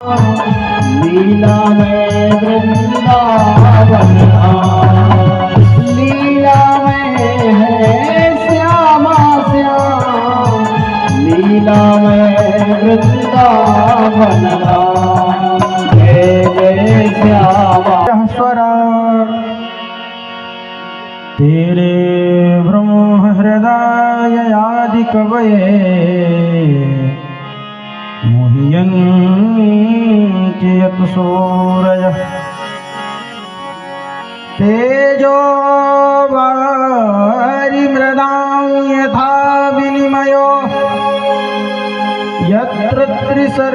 लीला में वृंदावन लीला में है श्यामा श्याम लीला में वृंदावन जय जय श्यामा स्वरा तेरे ब्रह्म हृदय आदि कवये मुह्यन्ति सूरय तेजो वारि मृदां यथा विनिमयो यत्र त्रिसर्गो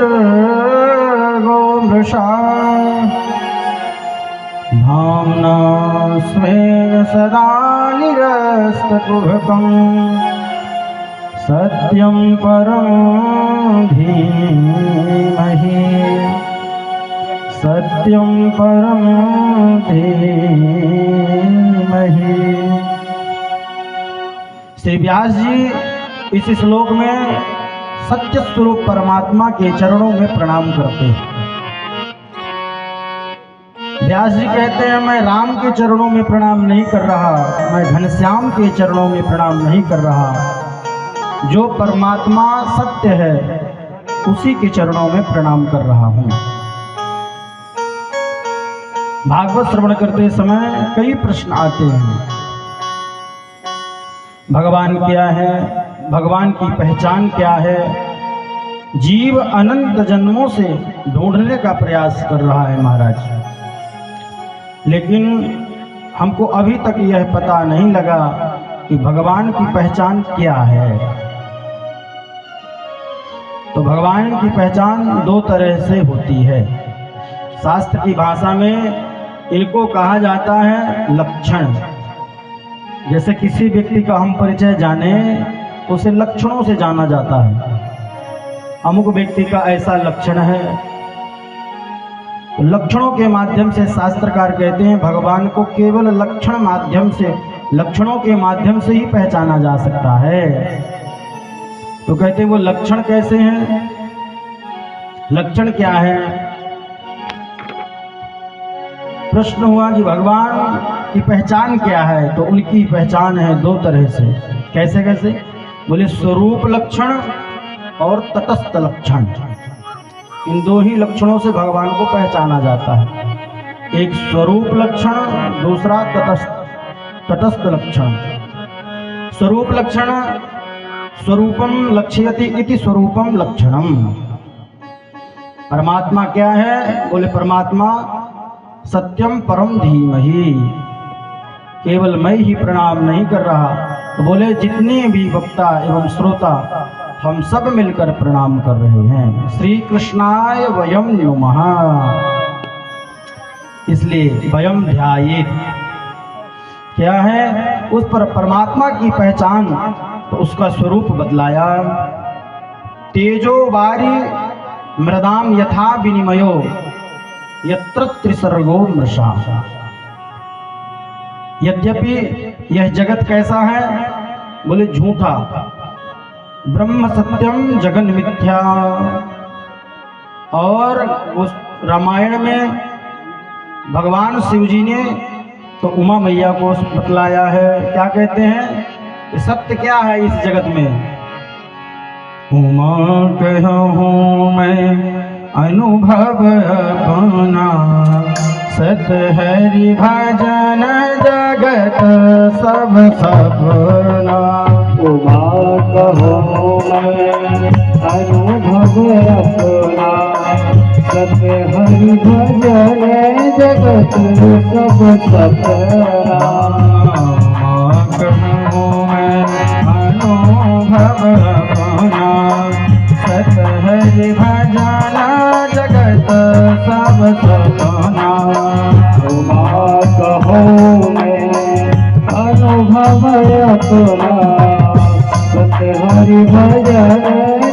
मृषा धाम्ना स्वेन सदा निरस्तकुहकं सत्यं परं धीमहि सत्यं परं धीमहि। श्री व्यास जी इस श्लोक में सत्य स्वरूप परमात्मा के चरणों में प्रणाम करते हैं। व्यास जी कहते हैं मैं राम के चरणों में प्रणाम नहीं कर रहा, मैं घनश्याम के चरणों में प्रणाम नहीं कर रहा, जो परमात्मा सत्य है उसी के चरणों में प्रणाम कर रहा हूं। भागवत श्रवण करते समय कई प्रश्न आते हैं। भगवान क्या है, भगवान की पहचान क्या है। जीव अनंत जन्मों से ढूंढने का प्रयास कर रहा है महाराज, लेकिन हमको अभी तक यह पता नहीं लगा कि भगवान की पहचान क्या है। तो भगवान की पहचान दो तरह से होती है। शास्त्र की भाषा में इनको कहा जाता है लक्षण। जैसे किसी व्यक्ति का हम परिचय जाने उसे लक्षणों से जाना जाता है। अमुक व्यक्ति का ऐसा लक्षण है। लक्षणों के माध्यम से शास्त्रकार कहते हैं भगवान को केवल लक्षणों के माध्यम से ही पहचाना जा सकता है। तो कहते हैं वो लक्षण कैसे हैं, लक्षण क्या है। प्रश्न हुआ कि भगवान की पहचान क्या है, तो उनकी पहचान है दो तरह से। कैसे कैसे बोले, स्वरूप लक्षण और तटस्थ लक्षण। इन दो ही लक्षणों से भगवान को पहचाना जाता है। एक स्वरूप लक्षण, दूसरा तटस्थ लक्षण। स्वरूप लक्षण स्वरूपम लक्ष्यति इति स्वरूपम लक्षणम। परमात्मा क्या है, बोले परमात्मा सत्यम परम धीमहि। केवल मैं ही प्रणाम नहीं कर रहा, तो बोले जितने भी वक्ता एवं श्रोता हम सब मिलकर प्रणाम कर रहे हैं। श्री कृष्णाय वयम नमः। इसलिए वयम ध्यायेत् क्या है, उस पर परमात्मा की पहचान, तो उसका स्वरूप बदलाया। तेजो वारी मृदाम यथा विनिमयो यत्र त्रिसर्गो मृषा। यद्यपि यह जगत कैसा है, बोले झूठा। ब्रह्म सत्यम जगन मिथ्या। और उस रामायण में भगवान शिव जी ने तो उमा मैया को बतलाया है। क्या कहते हैं, सत्य क्या है इस जगत में। उमा कहूँ मैं अनुभव अपना, सत हरि भजन जगत सब सपना। उमा कहूँ मैं अनुभव अपना, सत हरि भजन जगत सब सपना। अनुभव अपना, सत हरि भजन जगत सब सपना। उमा कहो मैं अनुभव अपना, सत हरि भजन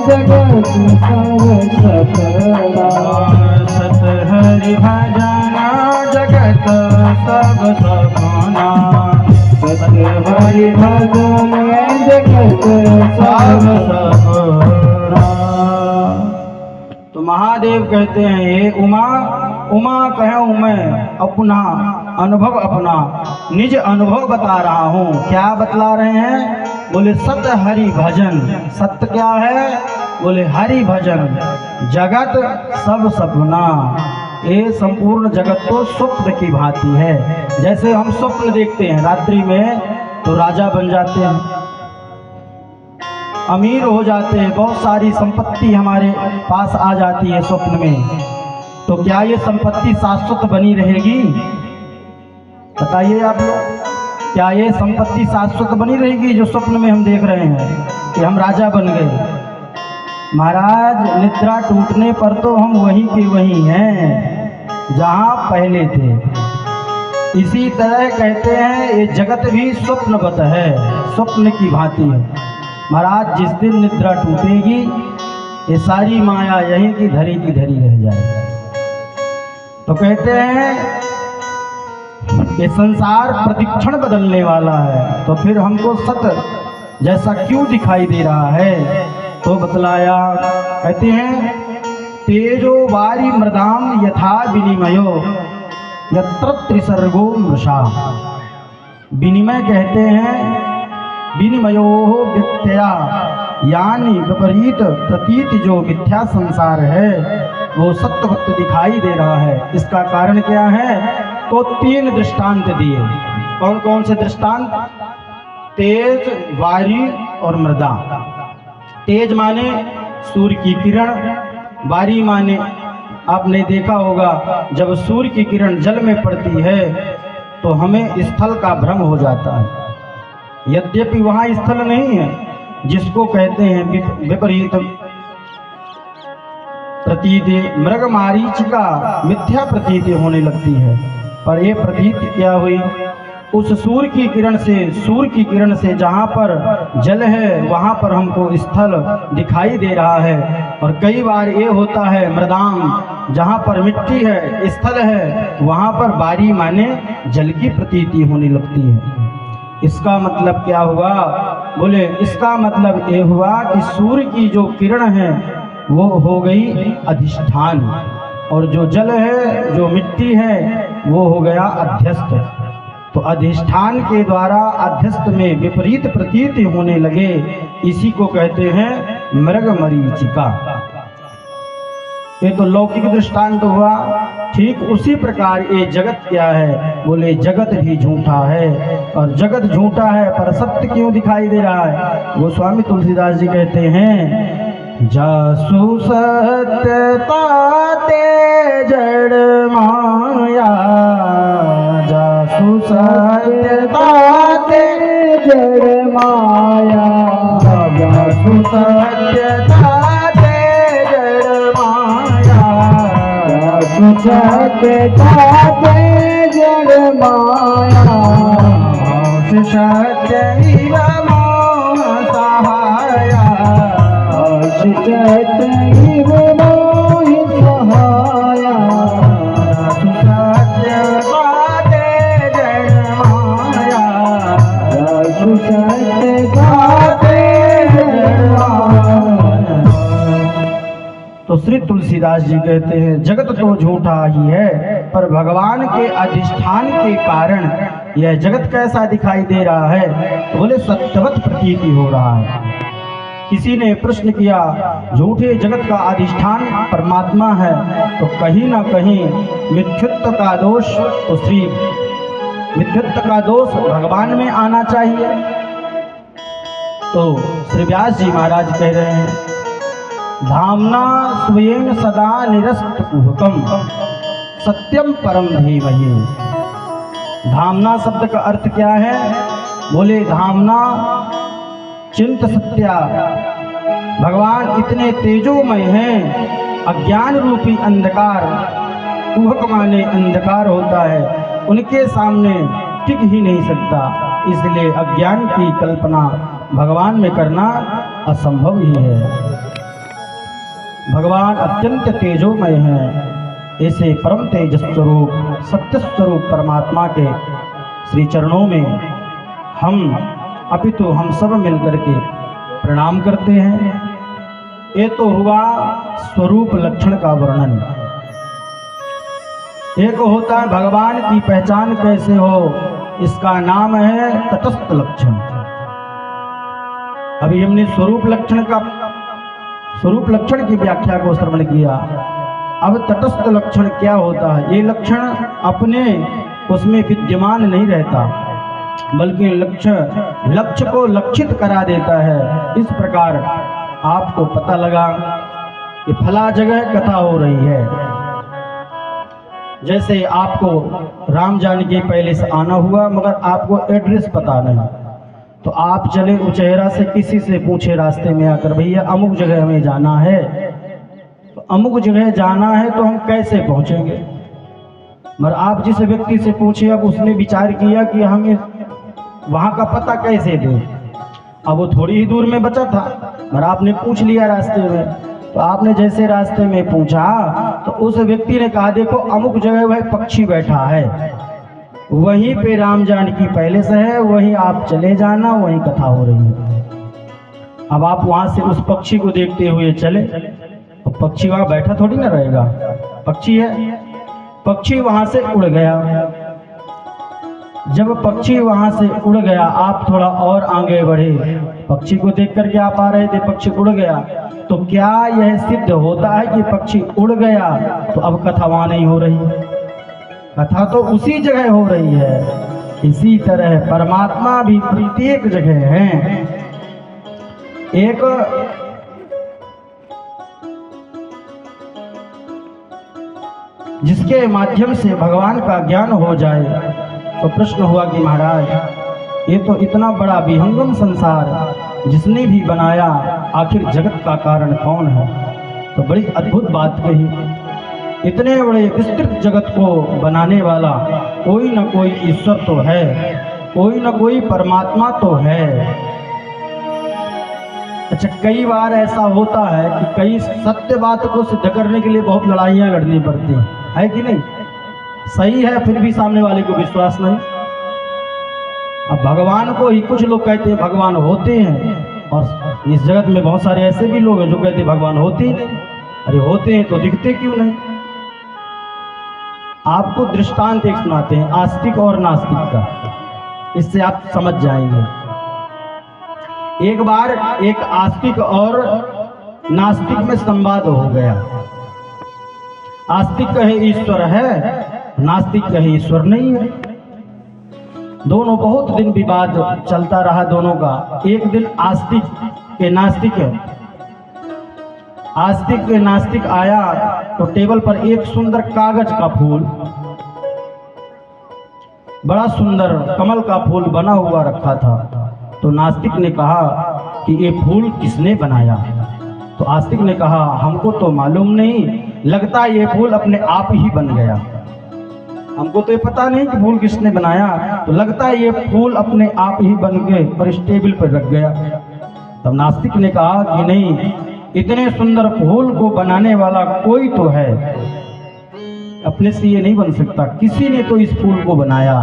जगत सब सपना। सत हरि भजन जगत सब सपना। सत हरि भजन जगत सब सपना। तो महादेव कहते हैं हे उमा, उमा कहूँ मैं अपना अनुभव, अपना निज अनुभव बता रहा हूँ। क्या बतला रहे हैं? बोले सत्य हरि भजन। सत्य क्या है? बोले हरि भजन। जगत सब सपना, ये संपूर्ण जगत तो स्वप्न की भांति है। जैसे हम स्वप्न देखते हैं रात्रि में तो राजा बन जाते हैं, अमीर हो जाते हैं, बहुत सारी संपत्ति हमारे पास आ जाती है स्वप्न में। तो क्या ये संपत्ति शाश्वत बनी रहेगी? बताइए आप लोग, क्या ये संपत्ति शाश्वत बनी रहेगी जो स्वप्न में हम देख रहे हैं कि हम राजा बन गए? महाराज, निद्रा टूटने पर तो हम वहीं के वहीं हैं जहाँ पहले थे। इसी तरह कहते हैं ये जगत भी स्वप्नवत है, स्वप्न की भांति है। महाराज, जिस दिन निद्रा टूटेगी ये सारी माया यहीं की धरी रह जाएगी। तो कहते हैं ये संसार प्रतिक्षण बदलने वाला है, तो फिर हमको सत्य जैसा क्यों दिखाई दे रहा है? तो बतलाया, कहते हैं तेजो वारी मृदाम यथा विनिमयो यत्र त्रिसर्गो मृषा। विनिमय कहते हैं विनिमयो व्यत्यया, यानी विपरीत प्रतीत जो मिथ्या संसार है वो सत्यवत दिखाई दे रहा है। इसका कारण क्या है? तो 3 दृष्टांत दिए। कौन कौन से दृष्टांत? तेज, वारी और मृदा। तेज माने सूर्य की किरण, वारी माने आपने देखा होगा जब सूर्य की किरण जल में पड़ती है तो हमें स्थल का भ्रम हो जाता है, यद्यपि वहाँ स्थल नहीं है, जिसको कहते हैं विपरीत प्रतीति। मृग मारीचिका मिथ्या प्रतीति होने लगती है, पर यह प्रतीति क्या हुई? उस सूर्य की किरण से जहाँ पर जल है वहाँ पर हमको स्थल दिखाई दे रहा है। और कई बार ये होता है मृदाम, जहाँ पर मिट्टी है, स्थल है, वहाँ पर बारी माने जल की प्रतीति होने लगती है। इसका मतलब क्या हुआ? बोले इसका मतलब ये हुआ कि सूर्य की जो किरण है वो हो गई अधिष्ठान, और जो जल है, जो मिट्टी है, वो हो गया अध्यस्त। तो अधिष्ठान के द्वारा अध्यस्त में विपरीत प्रतीति होने लगे, इसी को कहते हैं मृग मरीचिका। ये तो लौकिक दृष्टांत हुआ। ठीक उसी प्रकार ये जगत क्या है? बोले जगत भी झूठा है, और जगत झूठा है पर सत्य क्यों दिखाई दे रहा है? गोस्वामी तुलसीदास जी कहते हैं जासु सत्यता ते जड़ माया, जासु सत्यता ते जड़ माया, जासु सत्यता ते जड़ माया, जासु सत्यता ते जड़ माया, सत्य मोह सहाया, सत्य मोह सहाया, सत्य बाते जड़ माया, सत्य बाते जड़ माया। तो श्री तुलसीदास जी कहते हैं जगत तो झूठा ही है, पर भगवान के अधिष्ठान के कारण यह जगत कैसा दिखाई दे रहा है? तो बोले सत्यवत प्रतीति हो रहा है। किसी ने प्रश्न किया झूठे जगत का अधिष्ठान परमात्मा है, तो कहीं ना कहीं मिथ्युत्व का दोष, तो श्री मिथ्युत्व का दोष भगवान में आना चाहिए। तो श्री व्यास जी महाराज कह रहे हैं धामना स्वयं सदा निरस्त कुहकम सत्यम परम धीमहि। धामना शब्द का अर्थ क्या है? बोले धामना चिंत सत्या, भगवान इतने तेजोमय हैं, अज्ञान रूपी अंधकार, कुहक माने अंधकार होता है, उनके सामने टिक ही नहीं सकता। इसलिए अज्ञान की कल्पना भगवान में करना असंभव ही है। भगवान अत्यंत तेजोमय हैं। ऐसे परम तेज स्वरूप सत्य स्वरूप परमात्मा के श्री चरणों में हम अपितु हम सब मिलकर के प्रणाम करते हैं। ये तो हुआ स्वरूप लक्षण का वर्णन। एक होता है भगवान की पहचान कैसे हो, इसका नाम है तटस्थ लक्षण। अभी हमने स्वरूप लक्षण की व्याख्या को श्रवण किया। अब तटस्थ लक्षण क्या होता है? ये लक्षण अपने उसमें विद्यमान नहीं रहता, बल्कि लक्ष्य को लक्षित करा देता है। इस प्रकार आपको पता लगा कि फला जगह कथा हो रही है। जैसे आपको राम जानकी पहले से आना हुआ, मगर आपको एड्रेस पता नहीं, तो आप चले उचेहरा से किसी से पूछे रास्ते में आकर, भैया अमुक जगह हमें जाना है। तो अमुक जगह जाना है तो हम कैसे पहुंचेंगे? मगर आप जिस व्यक्ति से पूछे, अब उसने विचार किया कि हमें वहां का पता कैसे दें। अब वो थोड़ी ही दूर में बचा था, मगर आपने पूछ लिया रास्ते में। तो आपने जैसे रास्ते में पूछा तो उस व्यक्ति ने कहा, देखो अमुक जगह वह पक्षी बैठा है, वहीं पे राम जानकी पहले से है, वहीं आप चले जाना, वहीं कथा हो रही है। अब आप वहां से उस पक्षी को देखते हुए चले, तो पक्षी वहां बैठा थोड़ी ना रहेगा, पक्षी है। पक्षी वहां से उड़ गया। जब पक्षी वहां से उड़ गया, आप थोड़ा और आगे बढ़े, पक्षी को देख करके आप आ रहे थे, पक्षी उड़ गया, तो क्या यह सिद्ध होता है कि पक्षी उड़ गया तो अब कथा वहां नहीं हो रही? कथा तो उसी जगह हो रही है। इसी तरह परमात्मा भी प्रत्येक जगह है। एक जिसके माध्यम से भगवान का ज्ञान हो जाए, तो प्रश्न हुआ कि महाराज ये तो इतना बड़ा विहंगम संसार जिसने भी बनाया, आखिर जगत का कारण कौन है? तो बड़ी अद्भुत बात कही। इतने बड़े विस्तृत जगत को बनाने वाला कोई न कोई ईश्वर तो है, कोई न कोई परमात्मा तो है। अच्छा, कई बार ऐसा होता है कि कई सत्य बात को सिद्ध करने के लिए बहुत लड़ाइयाँ लड़नी पड़ती है कि नहीं? सही है, फिर भी सामने वाले को विश्वास नहीं। अब भगवान को ही कुछ लोग कहते हैं भगवान होते हैं, और इस जगत में बहुत सारे ऐसे भी लोग हैं जो कहते हैं भगवान होते ही नहीं। अरे होते हैं तो दिखते क्यों नहीं? आपको दृष्टांत एक सुनाते हैं, आस्तिक और नास्तिक का, इससे आप समझ जाएंगे। एक बार एक आस्तिक और नास्तिक में संवाद हो गया। आस्तिक कहे ईश्वर है, नास्तिक कहे ईश्वर नहीं है। दोनों बहुत दिन विवाद चलता रहा दोनों का। एक दिन आस्तिक के नास्तिक आया तो टेबल पर एक सुंदर कागज का फूल, बड़ा सुंदर कमल का फूल बना हुआ रखा था। तो नास्तिक ने कहा कि ये फूल किसने बनाया? तो आस्तिक ने कहा, हमको तो मालूम नहीं, लगता है ये फूल अपने आप ही बन गया। हमको तो ये पता नहीं कि फूल किसने बनाया, तो लगता है ये फूल अपने आप ही बन गए और इस टेबल पर रख गया। तब नास्तिक ने कहा कि नहीं, इतने सुंदर फूल को बनाने वाला कोई तो है, अपने से ये नहीं बन सकता, किसी ने तो इस फूल को बनाया।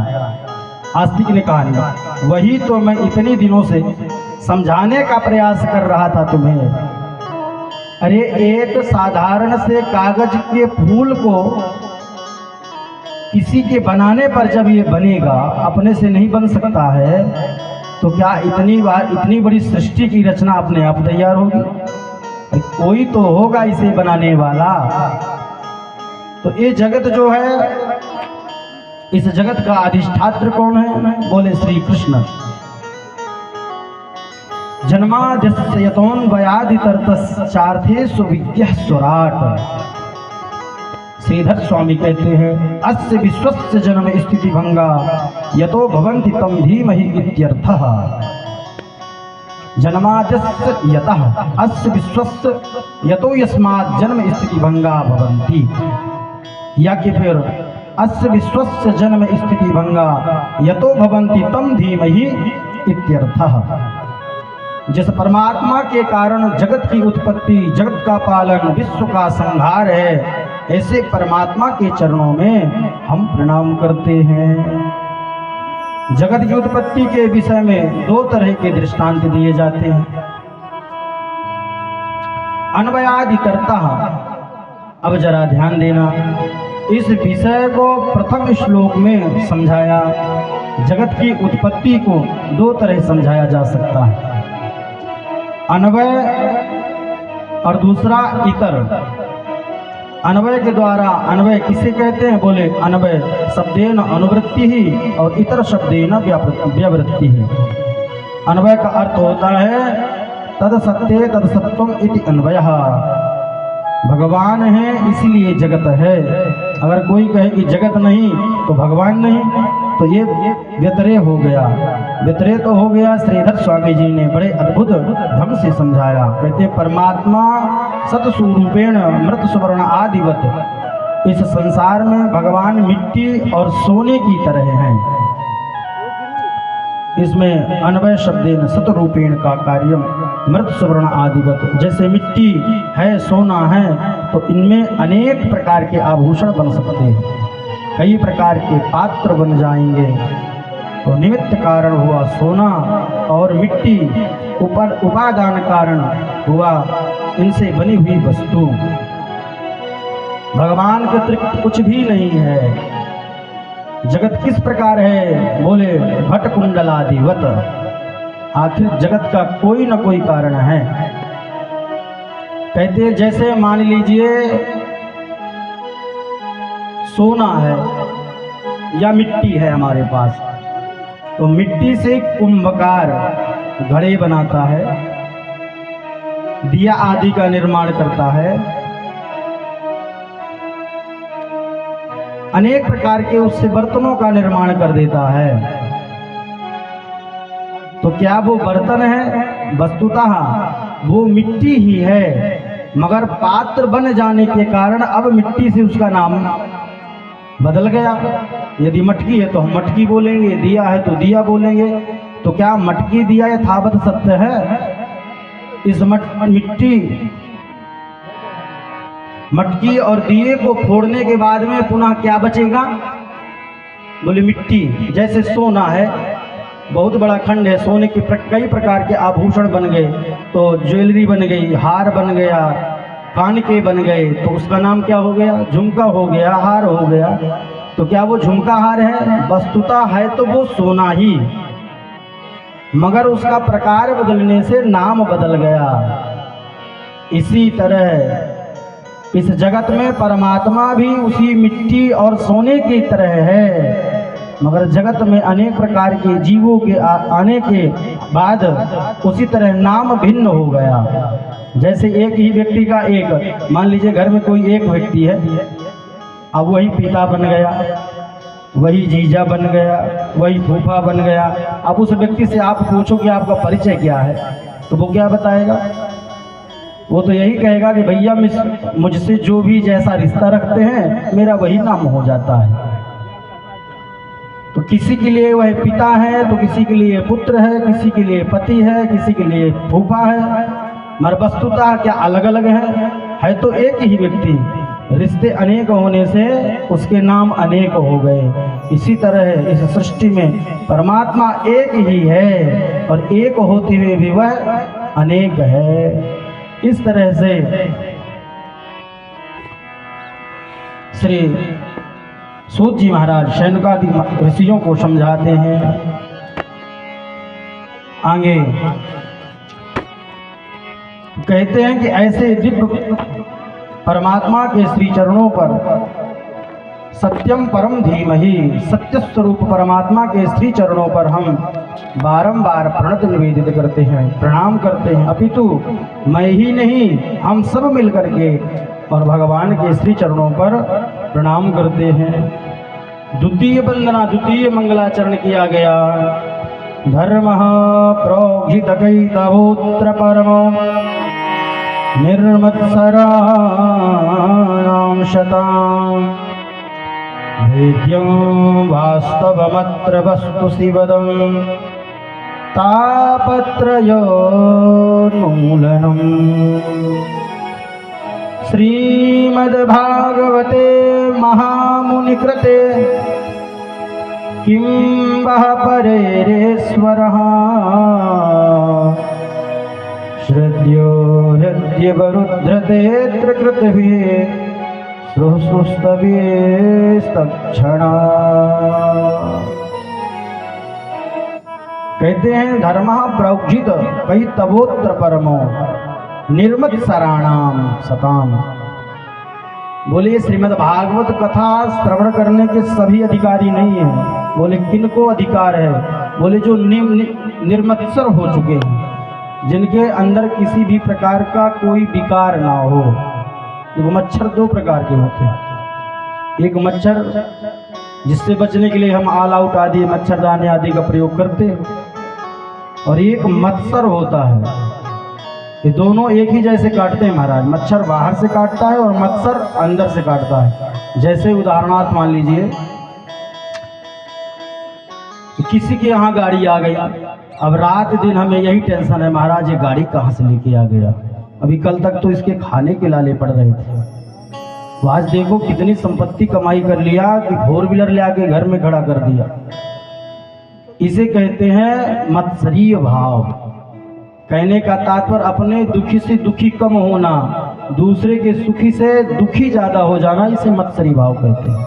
आस्तिक ने कहा, नहीं, वही तो मैं इतने दिनों से समझाने का प्रयास कर रहा था तुम्हें। अरे एक साधारण से कागज के फूल को किसी के बनाने पर जब ये बनेगा, अपने से नहीं बन सकता है, तो क्या इतनी बड़ी सृष्टि की रचना अपने आप तैयार होगी? कोई तो होगा इसे बनाने वाला। तो ये जगत जो है, इस जगत का अधिष्ठात्र कौन है? बोले श्री कृष्ण। जन्माद्यस्य यतोऽन्वयादितरतश्चार्थेषु विद्यः स्वराट्। श्रीधर स्वामी कहते हैं, अस्य विश्वस्य जन्म स्थिति भंगा यतो भवन्ति तम धीमहि इत्यर्थः। जन्माद्यस्य यतः अस्य विश्वस्य यतो यस्मात् जन्म स्थिति भंगा भवन्ति, या कि फिर अस्य विश्वस्य जन्म स्थिति भंगा यतो भवन्ति तम धीमहि इत्यर्थः। जिस परमात्मा के कारण जगत की उत्पत्ति, जगत का पालन, विश्व का संहार है, ऐसे परमात्मा के चरणों में हम प्रणाम करते हैं। जगत की उत्पत्ति के विषय में दो तरह के दृष्टांत दिए जाते हैं। अन्वयादिकर्ता। अब जरा ध्यान देना, इस विषय को प्रथम श्लोक में समझाया। जगत की उत्पत्ति को दो तरह समझाया जा सकता है, अन्वय और दूसरा इतर। अन्वय के द्वारा, अन्वय किसे कहते हैं? बोले अन्वय शब्देन अनुवृत्ति ही और इतर शब्देन व्यावृत्ति ही। अन्वय का अर्थ होता है तद सत्य तद सत्वम इति अन्वयः। भगवान है इसलिए जगत है। अगर कोई कहे कि जगत नहीं तो भगवान नहीं, तो ये व्यतिरेक हो गया। व्यतिरेक तो हो गया। श्रीधर स्वामी जी ने बड़े अद्भुत ढंग से समझाया। कहते परमात्मा सतस्वरूपेण मृत सुवर्ण आदिवत। इस संसार में भगवान मिट्टी और सोने की तरह हैं। इसमें अन्वय शब्देन सतरूपेण का कार्य मृत सुवर्ण आदिवत। जैसे मिट्टी है, सोना है, तो इनमें अनेक प्रकार के आभूषण बन सकते हैं, कई प्रकार के पात्र बन जाएंगे। तो निमित्त कारण हुआ सोना और मिट्टी, ऊपर उपादान कारण हुआ इनसे बनी हुई वस्तु। भगवान के अतिरिक्त कुछ भी नहीं है। जगत किस प्रकार है? बोले भट कुंडलादिवत। आखिर जगत का कोई न कोई कारण है। कहते जैसे मान लीजिए सोना है या मिट्टी है हमारे पास, तो मिट्टी से कुंभकार घड़े बनाता है, दिया आदि का निर्माण करता है, अनेक प्रकार के उससे बर्तनों का निर्माण कर देता है। तो क्या वो बर्तन है? वस्तुतः वो मिट्टी ही है, मगर पात्र बन जाने के कारण अब मिट्टी से उसका नाम बदल गया। यदि मटकी है तो हम मटकी बोलेंगे, दिया है तो दिया बोलेंगे। तो क्या मटकी दिया यथावत सत्य है? इस मटकी और दिए को फोड़ने के बाद में पुनः क्या बचेगा? बोले मिट्टी। जैसे सोना है, बहुत बड़ा खंड है, सोने के कई प्रकार के आभूषण बन गए, तो ज्वेलरी बन गई, हार बन गया, कान के बन गए, तो उसका नाम क्या हो गया? झुमका हो गया, हार हो गया। तो क्या वो झुमका हार है? वस्तुतः है तो वो सोना ही, मगर उसका प्रकार बदलने से नाम बदल गया। इसी तरह इस जगत में परमात्मा भी उसी मिट्टी और सोने की तरह है, मगर जगत में अनेक प्रकार के जीवों के आने के बाद उसी तरह नाम भिन्न हो गया। जैसे एक ही व्यक्ति का एक, मान लीजिए घर में कोई एक व्यक्ति है, अब वही पिता बन गया, वही जीजा बन गया, वही फूफा बन गया। अब उस व्यक्ति से आप पूछो कि आपका परिचय क्या है, तो वो क्या बताएगा? वो तो यही कहेगा कि भैया मुझसे जो भी जैसा रिश्ता रखते हैं मेरा वही नाम हो जाता है। तो किसी के लिए वह पिता है, तो किसी के लिए पुत्र है, किसी के लिए पति है, किसी के लिए फूफा है, मगर वस्तुतः क्या अलग अलग है तो एक ही व्यक्ति। रिश्ते अनेक होने से उसके नाम अनेक हो गए। इसी तरह इस सृष्टि में परमात्मा एक ही है और एक होते हुए भी वह अनेक है। इस तरह से श्री सूत जी महाराज शैनकादि ऋषियों को समझाते हैं। आगे कहते हैं कि ऐसे दिव्य परमात्मा के श्री चरणों पर सत्यम परम धीमहि, सत्य स्वरूप परमात्मा के श्री चरणों पर हम बारंबार प्रणत निवेदित करते हैं, प्रणाम करते हैं। अपितु मैं ही नहीं, हम सब मिल करके और भगवान के श्री चरणों पर प्रणाम करते हैं। द्वितीय वंदना, द्वितीय मंगलाचरण किया गया। धर्म प्रोक्षित कैतवोत्र परम निर्मत्सराणां शताम् वेद्यं वास्तवमत्र वस्तु शिवदं तापत्रयोन्मूलनम्। श्रीमद्भागवते महामुनिकृते किं वः परेरेश्वरः श्रद्धयो हृद्यवरुध्रतेऽत्र कृतभिः सुस्तवेस्तक्षणा। कहते हैं धर्मः प्रौक्षित कही तबोत्र परमो निर्मत सराणाम सताम। बोले श्रीमद् भागवत कथा श्रवण करने के सभी अधिकारी नहीं हैं। बोले किनको अधिकार है? बोले जो निर्मत्सर हो चुके हैं, जिनके अंदर किसी भी प्रकार का कोई विकार ना हो। देखो मच्छर दो प्रकार के होते हैं, एक मच्छर जिससे बचने के लिए हम ऑल आउट आदि मच्छरदानी आदि का प्रयोग करते हैं, और एक मत्सर होता है। ये दोनों एक ही जैसे काटते हैं महाराज। मच्छर बाहर से काटता है और मत्सर अंदर से काटता है। जैसे उदाहरणार्थ मान लीजिए कि किसी के यहाँ गाड़ी आ गई, अब रात दिन हमें यही टेंशन है महाराज ये गाड़ी कहाँ से लेके आ गया। अभी कल तक तो इसके खाने के लाले पड़ रहे थे, तो आज देखो कितनी संपत्ति कमाई कर लिया कि 4 व्हीलर ले आके घर में खड़ा कर दिया। इसे कहते हैं मत्सरीय भाव। कहने का तात्पर्य अपने दुखी से दुखी कम होना, दूसरे के सुखी से दुखी ज्यादा हो जाना, इसे मत्सरी भाव कहते हैं।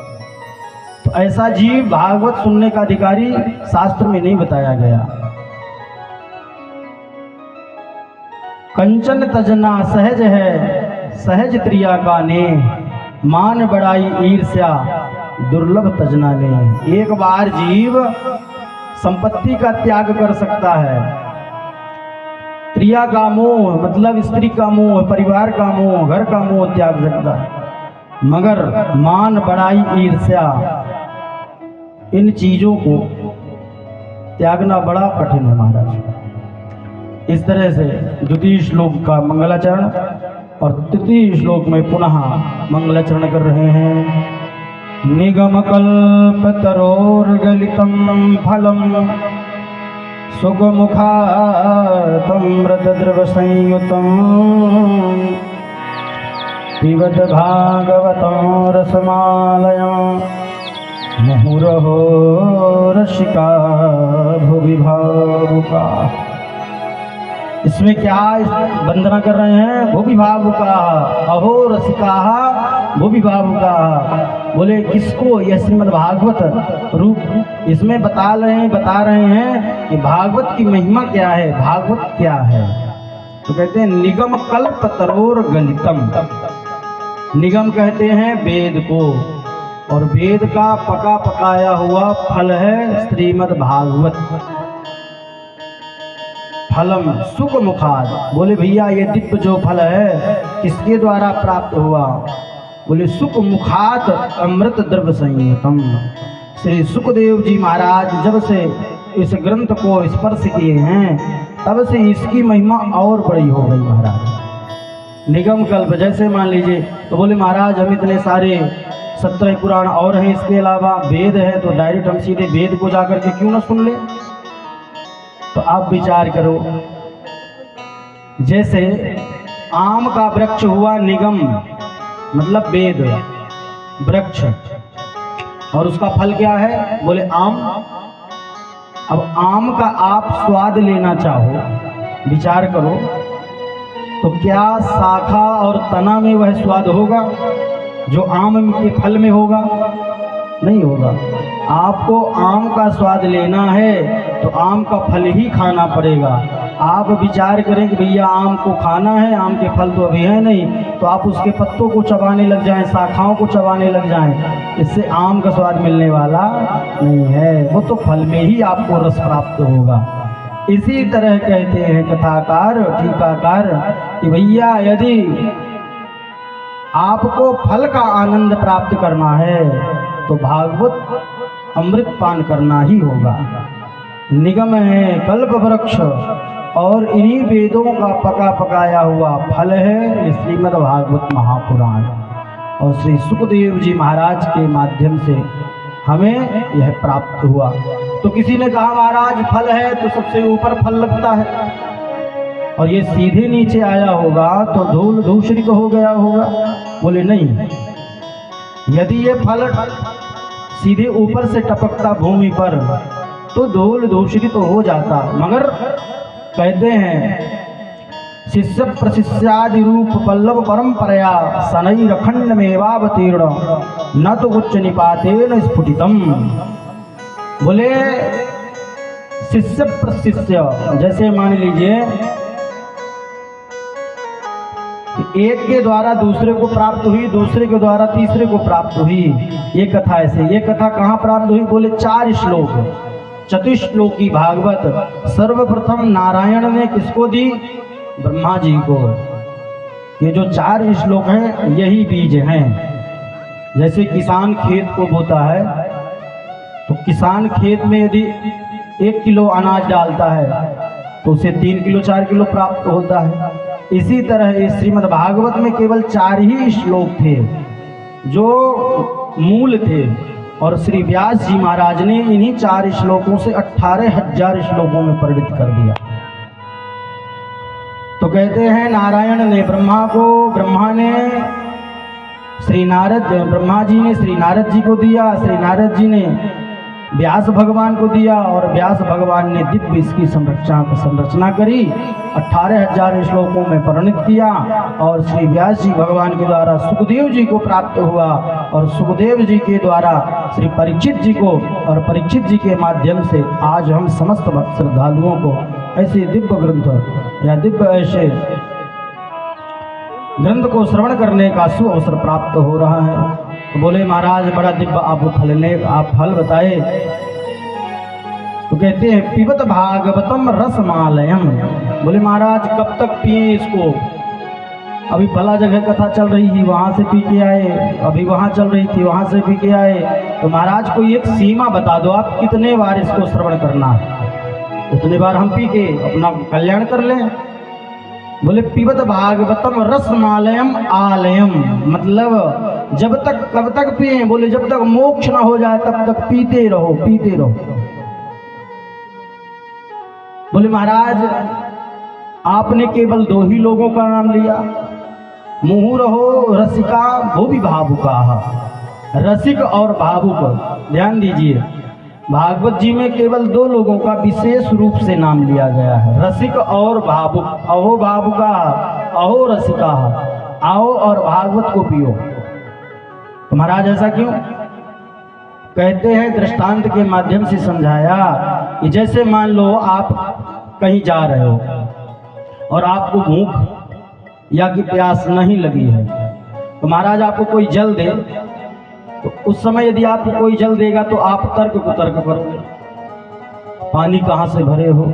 तो ऐसा जीव भागवत सुनने का अधिकारी शास्त्र में नहीं बताया गया। कंचन तजना सहज है सहज त्रिया का ने, मान बड़ाई ईर्ष्या दुर्लभ तजना ने। एक बार जीव संपत्ति का त्याग कर सकता है, त्रिया का मोह मतलब स्त्री का मोह, परिवार का मोह, घर का मोह त्याग सकता है, मगर मान बड़ाई ईर्ष्या इन चीजों को त्यागना बड़ा कठिन है महाराज। इस तरह से द्वितीय श्लोक का मंगलाचरण और तृतीय श्लोक में पुनः मंगलाचरण कर रहे हैं। निगम कल्पतरोर्गलितं फलम सुगमुखातमृतद्रवसंयुतं पिबत भागवतं रसमालयं मुहुरहो रसिका भुवि भावुका। इसमें क्या वंदना कर रहे हैं? भुवि भावुका अहो रसिका भुवि भावुका। बोले किसको? यह श्रीमद् भागवत रूप इसमें बता रहे हैं कि भागवत की महिमा क्या है, भागवत क्या है। तो कहते हैं निगम कल्प तरोर गलितम। निगम कहते हैं वेद को, और वेद का पका पकाया हुआ फल है श्रीमद् भागवत। फलम सुख मुखाद। बोले भैया ये दिव्य जो फल है किसके द्वारा प्राप्त हुआ? बोले सुख मुखात अमृत द्रव्य संयुतम। श्री सुखदेव जी महाराज जब से इस ग्रंथ को स्पर्श किए हैं तब से इसकी महिमा और बड़ी हो गई महाराज। निगम कल्प जैसे मान लीजिए, तो बोले महाराज हम इतने सारे 17 पुराण और हैं, इसके अलावा वेद है, तो डायरेक्ट हम सीधे वेद को जाकर के क्यों ना सुन ले। तो आप विचार करो, जैसे आम का वृक्ष हुआ निगम मतलब वेद वृक्ष, और उसका फल क्या है? बोले आम। अब आम का आप स्वाद लेना चाहो, विचार करो, तो क्या शाखा और तना में वह स्वाद होगा जो आम के फल में होगा? नहीं होगा। आपको आम का स्वाद लेना है तो आम का फल ही खाना पड़ेगा। आप विचार करें कि भैया आम को खाना है, आम के फल तो अभी है नहीं, तो आप उसके पत्तों को चबाने लग जाएं, शाखाओं को चबाने लग जाएं, इससे आम का स्वाद मिलने वाला नहीं है। वो तो फल में ही आपको रस प्राप्त होगा। इसी तरह कहते हैं कथाकार टीकाकार कि भैया यदि आपको फल का आनंद प्राप्त करना है तो भागवत अमृत पान करना ही होगा। निगम है कल्प वृक्ष और इन्हीं वेदों का पका पकाया हुआ फल है श्रीमद् भागवत महापुराण, और श्री सुखदेव जी महाराज के माध्यम से हमें यह प्राप्त हुआ। तो किसी ने कहा महाराज फल है तो सबसे ऊपर फल लगता है, और ये सीधे नीचे आया होगा तो धूल दूषित हो गया होगा। बोले नहीं, यदि ये फल सीधे ऊपर से टपकता भूमि पर तो धूल दूषित तो हो जाता, मगर कहते हैं शिष्य प्रशिष्यादि रूप पल्लव परंपरया शनैरखंड मेवावतीर्ण न तो उच्च निपातेन स्फुटितम। बोले शिष्य प्रशिष्य, जैसे मान लीजिए एक के द्वारा दूसरे को प्राप्त हुई, दूसरे के द्वारा तीसरे को प्राप्त हुई, ये कथा ऐसे। ये कथा कहाँ प्राप्त हुई? बोले 4 श्लोक, चतुश्लोकी भागवत। सर्वप्रथम नारायण ने किसको दी? ब्रह्मा जी को। ये जो 4 श्लोक हैं यही बीज हैं। जैसे किसान खेत को बोता है तो किसान खेत में यदि 1 किलो अनाज डालता है तो उसे 3 किलो 4 किलो प्राप्त होता है। इसी तरह इस श्रीमद् भागवत में केवल 4 ही श्लोक थे जो मूल थे, और श्री व्यास जी महाराज ने इन्हीं 4 श्लोकों से 18,000 श्लोकों में परिणित कर दिया। तो कहते हैं नारायण ने ब्रह्मा को, ब्रह्मा ने श्री नारद, ब्रह्मा जी ने श्री नारद जी को दिया, श्री नारद जी ने व्यास भगवान को दिया, और व्यास भगवान ने दिव्य इसकी संरचना करी, 18,000 श्लोकों में परिणित किया, और श्री व्यास जी भगवान के द्वारा सुखदेव जी को प्राप्त हुआ, और सुखदेव जी के द्वारा श्री परीक्षित जी को, और परीक्षित जी के माध्यम से आज हम समस्त भक्त श्रद्धालुओं को ऐसे दिव्य ग्रंथ या दिव्य ऐसे ग्रंथ को श्रवण करने का सुअवसर प्राप्त हो रहा है। तो बोले महाराज बड़ा दिव्य आप फल बताए। तो कहते हैं पिबत भागवतम रसमालयम। बोले महाराज कब तक पिए इसको? अभी भला जगह कथा चल रही थी वहां से पी के आए, अभी वहां चल रही थी वहां से पी के आए। तो महाराज कोई एक सीमा बता दो, आप कितने बार इसको श्रवण करना है, उतने बार हम पी के अपना कल्याण कर लें। बोले पिबत भागवतम रसमालयम आलयम, मतलब जब तक कब तक पिए? बोले जब तक मोक्ष ना हो जाए तब तक पीते रहो, पीते रहो। बोले महाराज आपने केवल 2 ही लोगों का नाम लिया, मुहु रहो रसिका वो भी भावुका। रसिक और भावुक, ध्यान दीजिए भागवत जी में केवल 2 लोगों का विशेष रूप से नाम लिया गया है, रसिक और भावुक। अहो भावुका अहो रसिका, आओ और भागवत को पियो। तो महाराज ऐसा क्यों? कहते हैं दृष्टांत के माध्यम से समझाया कि जैसे मान लो आप कहीं जा रहे हो और आपको भूख या कि प्यास नहीं लगी है, तो महाराज आपको कोई जल दे, तो उस समय यदि आपको कोई जल देगा तो आप तर्क को तर्क करोगे, पानी कहाँ से भरे हो?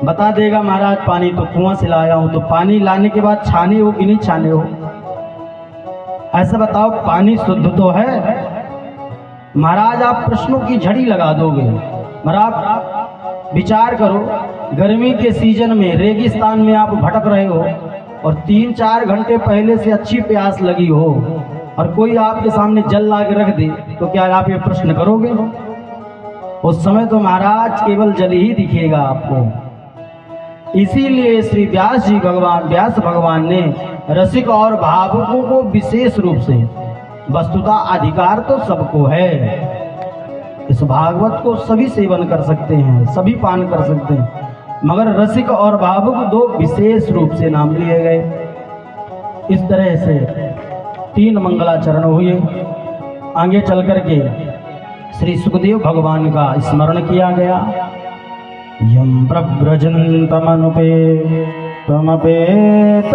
बता देगा महाराज पानी तो कुआं से लाया हूं। तो पानी लाने के बाद छाने हो कि नहीं छाने हो? ऐसा बताओ, पानी शुद्ध तो है? महाराज आप प्रश्नों की झड़ी लगा दोगे। महाराज विचार करो, गर्मी के सीजन में रेगिस्तान में आप भटक रहे हो और 3-4 घंटे पहले से अच्छी प्यास लगी हो और कोई आपके सामने जल ला के रख दे, तो क्या आप ये प्रश्न करोगे? उस समय तो महाराज केवल जल ही दिखेगा आपको। इसीलिए श्री व्यास भगवान ने रसिक और भावुकों को विशेष रूप से, वस्तुतः अधिकार तो सबको है, इस भागवत को सभी सेवन कर सकते हैं, सभी पान कर सकते हैं, मगर रसिक और भावुक 2 विशेष रूप से नाम लिए गए। इस तरह से 3 मंगलाचरण हुए। आगे चल करके श्री सुखदेव भगवान का स्मरण किया गया। यम प्रव्रजन्तमनुपे तमपेत